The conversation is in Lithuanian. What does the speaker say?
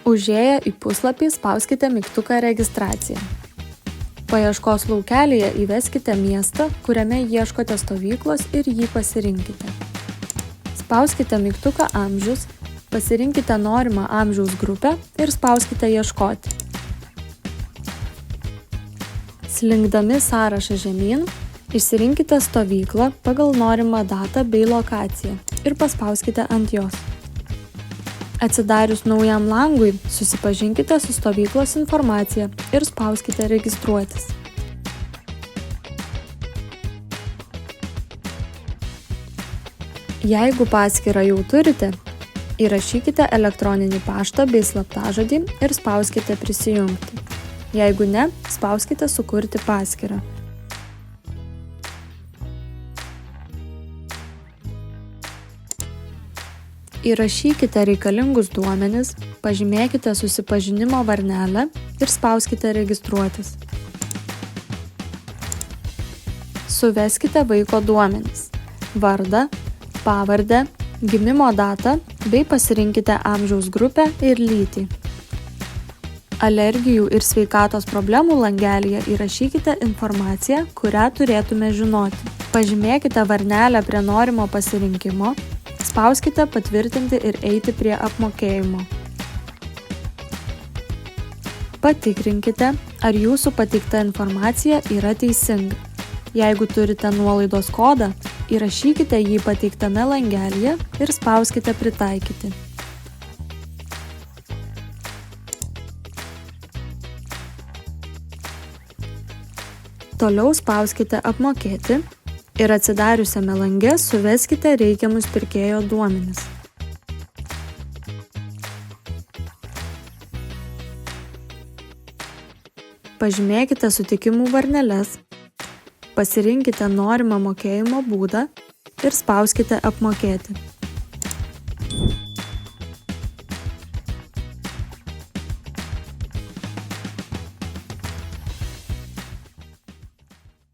Užėję į puslapį spauskite mygtuką Registracija. Paieškos laukelyje įveskite miestą, kuriame ieškote stovyklos ir jį pasirinkite. Spauskite mygtuką Amžius, pasirinkite norimą amžiaus grupę ir spauskite Ieškoti. Slinkdami sąrašą žemyn, išsirinkite stovyklą pagal norimą datą bei lokaciją ir paspauskite ant jos. Atsidarius naujam langui, susipažinkite su stovyklos informacija ir spauskite Registruotis. Jeigu paskyrą jau turite, įrašykite elektroninį paštą bei slaptažodį ir spauskite Prisijungti. Jeigu ne, spauskite Sukurti paskyrą. Įrašykite reikalingus duomenis, pažymėkite susipažinimo varnelę ir spauskite Registruotis. Suveskite vaiko duomenis – vardą, pavardę, gimimo datą bei pasirinkite amžiaus grupę ir lytį. Alergijų ir sveikatos problemų langelyje įrašykite informaciją, kurią turėtume žinoti. Pažymėkite varnelę prie norimo pasirinkimo, spauskite Patvirtinti ir eiti prie apmokėjimo. Patikrinkite, ar jūsų pateikta informacija yra teisinga. Jeigu turite nuolaidos kodą, įrašykite jį pateiktame langelyje ir spauskite Pritaikyti. Toliau spauskite Apmokėti ir atsidariusiame lange suveskite reikiamus pirkėjo duomenis. Pažymėkite sutikimų varneles, pasirinkite norimą mokėjimo būdą ir spauskite Apmokėti.